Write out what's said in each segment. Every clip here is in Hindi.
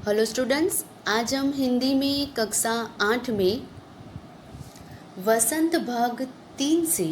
हेलो स्टूडेंट्स, आज हम हिंदी में कक्षा 8 में वसंत भाग 3 से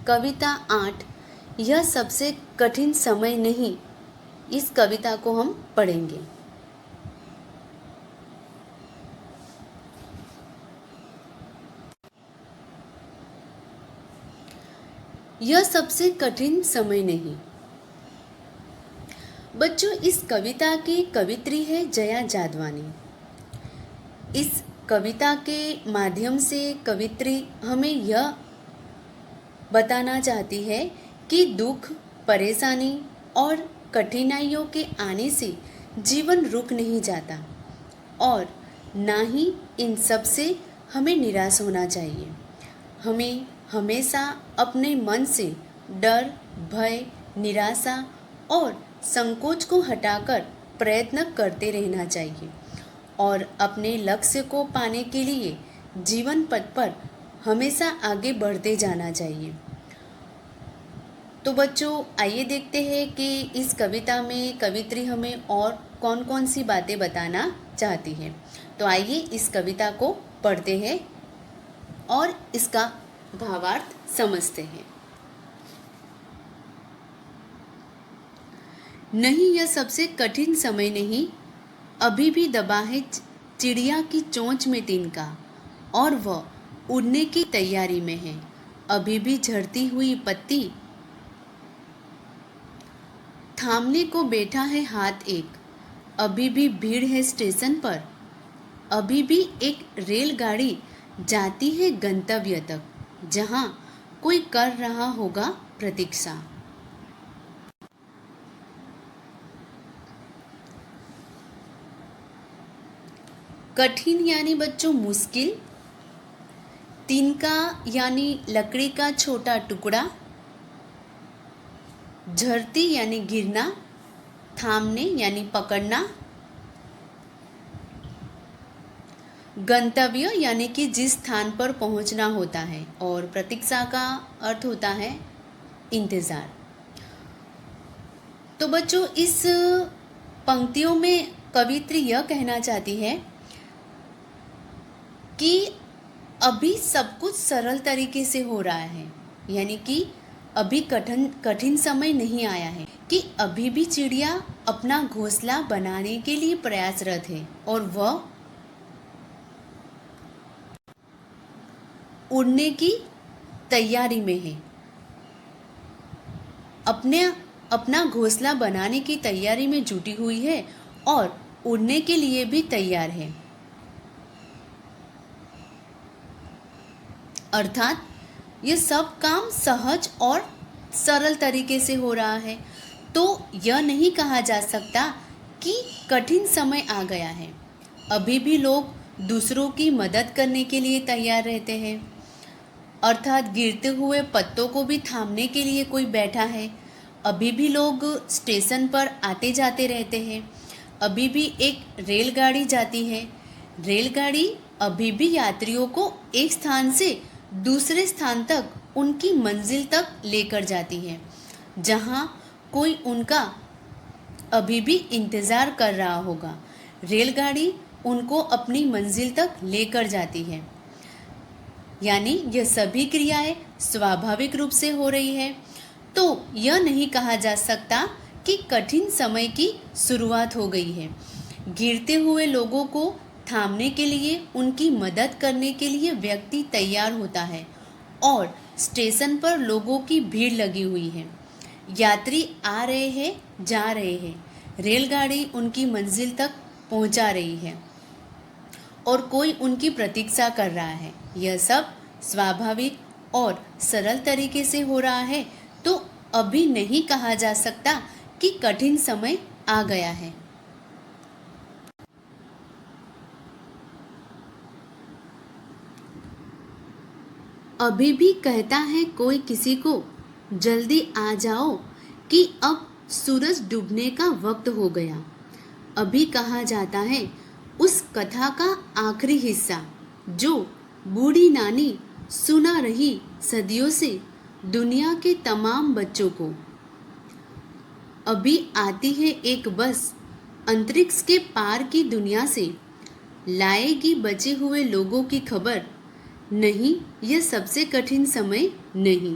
कविता 8 यह सबसे कठिन समय नहीं, इस कविता को हम पढ़ेंगे। यह सबसे कठिन समय नहीं। बच्चों, इस कविता की कवित्री है जया जादवानी। इस कविता के माध्यम से कवित्री हमें यह बताना चाहती है कि दुख, परेशानी और कठिनाइयों के आने से जीवन रुक नहीं जाता और ना ही इन सब से हमें निराश होना चाहिए। हमें हमेशा अपने मन से डर, भय, निराशा और संकोच को हटाकर प्रयत्न करते रहना चाहिए और अपने लक्ष्य को पाने के लिए जीवन पथ पर हमेशा आगे बढ़ते जाना चाहिए। तो बच्चों, आइए देखते हैं कि इस कविता में कवित्री हमें और कौन कौन सी बातें बताना चाहती है। तो आइए इस कविता को पढ़ते हैं और इसका भावार्थ समझते हैं। नहीं, यह सबसे कठिन समय नहीं, अभी भी दबा है चिड़िया की चोंच में तिनका और वह उड़ने की तैयारी में है। अभी भी झड़ती हुई पत्ती थामने को बैठा है हाथ एक। अभी भी भीड़ है स्टेशन पर, अभी भी एक रेलगाड़ी जाती है गंतव्य तक, जहां कोई कर रहा होगा प्रतीक्षा। कठिन यानी बच्चों मुश्किल, तिनका यानी लकड़ी का छोटा टुकड़ा, झरती यानी गिरना, थामने यानी पकड़ना, गंतव्य यानी कि जिस स्थान पर पहुंचना होता है, और प्रतीक्षा का अर्थ होता है इंतज़ार। तो बच्चों, इस पंक्तियों में कवित्री यह कहना चाहती है कि अभी सब कुछ सरल तरीके से हो रहा है, यानी कि अभी कठिन समय नहीं आया है, कि अभी भी चिड़िया अपना घोंसला बनाने के लिए प्रयासरत है और वह उड़ने की तैयारी में है। अपना घोंसला बनाने की तैयारी में जुटी हुई है और उड़ने के लिए भी तैयार है। अर्थात ये सब काम सहज और सरल तरीके से हो रहा है। तो यह नहीं कहा जा सकता कि कठिन समय आ गया है। अभी भी लोग दूसरों की मदद करने के लिए तैयार रहते हैं, अर्थात गिरते हुए पत्तों को भी थामने के लिए कोई बैठा है। अभी भी लोग स्टेशन पर आते जाते रहते हैं। अभी भी एक रेलगाड़ी जाती है। रेलगाड़ी अभी भी यात्रियों को एक स्थान से दूसरे स्थान तक, उनकी मंजिल तक लेकर जाती है, जहां कोई उनका अभी भी इंतज़ार कर रहा होगा। रेलगाड़ी उनको अपनी मंजिल तक लेकर जाती है, यानी यह सभी क्रियाएं स्वाभाविक रूप से हो रही है। तो यह नहीं कहा जा सकता कि कठिन समय की शुरुआत हो गई है। गिरते हुए लोगों को थामने के लिए, उनकी मदद करने के लिए व्यक्ति तैयार होता है और स्टेशन पर लोगों की भीड़ लगी हुई है। यात्री आ रहे हैं, जा रहे हैं। रेलगाड़ी उनकी मंजिल तक पहुंचा रही है और कोई उनकी प्रतीक्षा कर रहा है। यह सब स्वाभाविक और सरल तरीके से हो रहा है। तो अभी नहीं कहा जा सकता कि कठिन समय आ गया है। अभी भी कहता है कोई किसी को, जल्दी आ जाओ कि अब सूरज डूबने का वक्त हो गया। अभी कहा जाता है उस कथा का आखिरी हिस्सा, जो बूढ़ी नानी सुना रही सदियों से दुनिया के तमाम बच्चों को। अभी आती है एक बस, अंतरिक्ष के पार की दुनिया से लाएगी बचे हुए लोगों की खबर। नहीं, यह सबसे कठिन समय नहीं।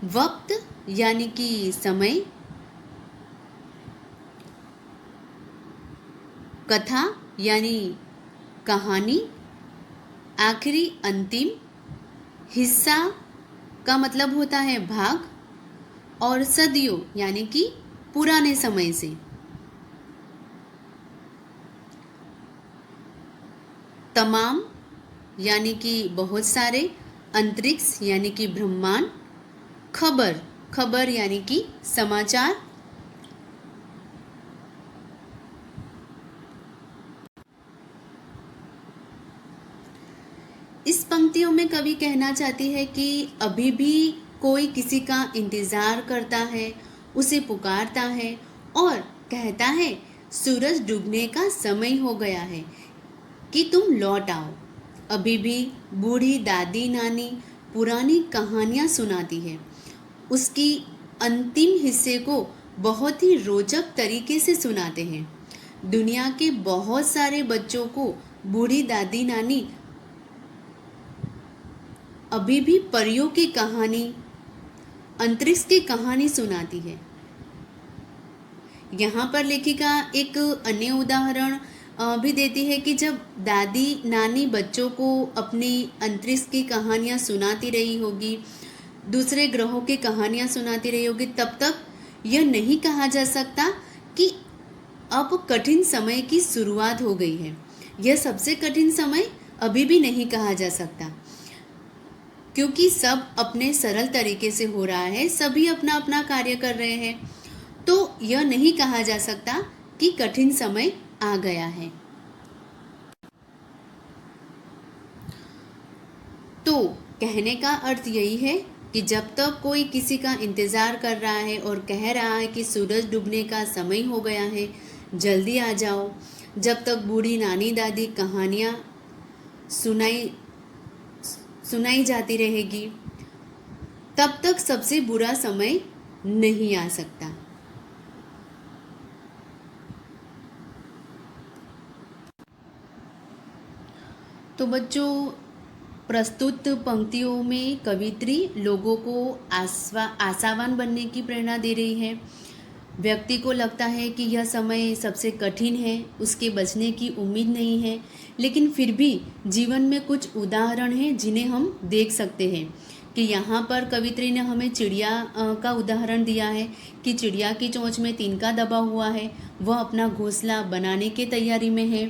वक्त यानी कि समय, कथा यानी कहानी, आखिरी अंतिम, हिस्सा का मतलब होता है भाग, और सदियों यानी कि पुराने समय से। तमाम यानी कि बहुत सारे, अंतरिक्ष यानी कि ब्रह्मांड, खबर, खबर यानी कि समाचार। इस पंक्तियों में कवि कहना चाहती है कि अभी भी कोई किसी का इंतजार करता है, उसे पुकारता है और कहता है सूरज डूबने का समय हो गया है कि तुम लौट आओ। अभी भी बूढ़ी दादी नानी पुरानी कहानियाँ सुनाती है। उसकी अंतिम हिस्से को बहुत ही रोचक तरीके से सुनाते हैं। दुनिया के बहुत सारे बच्चों को बूढ़ी दादी नानी अभी भी परियों की कहानी, अंतरिक्ष की कहानी सुनाती है। यहाँ पर लेखिका एक अन्य उदाहरण भी देती है कि जब दादी नानी बच्चों को अपनी अंतरिक्ष की कहानियाँ सुनाती रही होगी, दूसरे ग्रहों की कहानियाँ सुनाती रही होगी, तब तक यह नहीं कहा जा सकता कि अब कठिन समय की शुरुआत हो गई है। यह सबसे कठिन समय अभी भी नहीं कहा जा सकता, क्योंकि सब अपने सरल तरीके से हो रहा है, सभी अपना अपना कार्य कर रहे हैं। तो यह नहीं कहा जा सकता कि कठिन समय आ गया है। तो कहने का अर्थ यही है कि जब तक कोई किसी का इंतज़ार कर रहा है और कह रहा है कि सूरज डूबने का समय हो गया है, जल्दी आ जाओ, जब तक बूढ़ी नानी दादी कहानियाँ सुनाई जाती रहेगी, तब तक सबसे बुरा समय नहीं आ सकता। तो बच्चों, प्रस्तुत पंक्तियों में कवित्री लोगों को आशावान बनने की प्रेरणा दे रही है। व्यक्ति को लगता है कि यह समय सबसे कठिन है, उसके बचने की उम्मीद नहीं है, लेकिन फिर भी जीवन में कुछ उदाहरण हैं जिन्हें हम देख सकते हैं। कि यहाँ पर कवित्री ने हमें चिड़िया का उदाहरण दिया है कि चिड़िया की चोंच में तिनका दबा हुआ है, वह अपना घोंसला बनाने की तैयारी में है।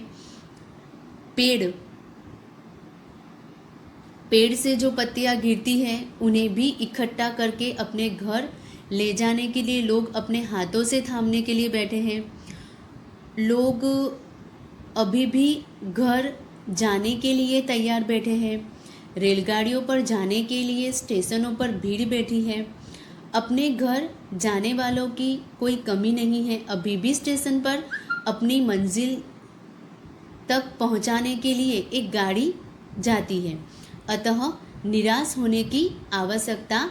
पेड़ से जो पत्तियां गिरती हैं उन्हें भी इकट्ठा करके अपने घर ले जाने के लिए लोग अपने हाथों से थामने के लिए बैठे हैं। लोग अभी भी घर जाने के लिए तैयार बैठे हैं। रेलगाड़ियों पर जाने के लिए स्टेशनों पर भीड़ बैठी है। अपने घर जाने वालों की कोई कमी नहीं है। अभी भी स्टेशन पर अपनी मंजिल तक पहुंचाने के लिए एक गाड़ी जाती है। अतः निराश होने की आवश्यकता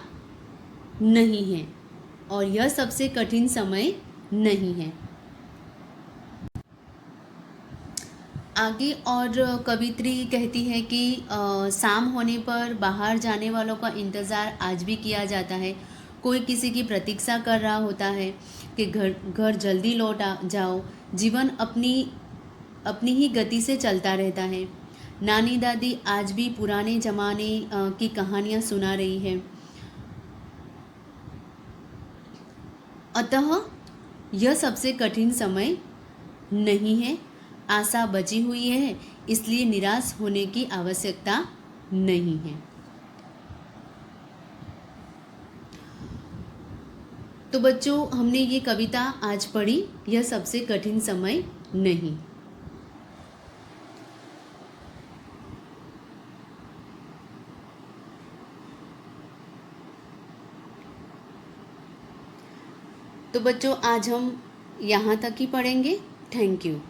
नहीं है और यह सबसे कठिन समय नहीं है। आगे और कवित्री कहती है कि शाम होने पर बाहर जाने वालों का इंतज़ार आज भी किया जाता है। कोई किसी की प्रतीक्षा कर रहा होता है कि घर जल्दी लौट जाओ। जीवन अपनी ही गति से चलता रहता है। नानी दादी आज भी पुराने ज़माने की कहानियाँ सुना रही है। अतः यह सबसे कठिन समय नहीं है। आशा बची हुई है, इसलिए निराश होने की आवश्यकता नहीं है। तो बच्चों, हमने ये कविता आज पढ़ी, यह सबसे कठिन समय नहीं। तो बच्चों, आज हम यहाँ तक ही पढ़ेंगे। Thank you.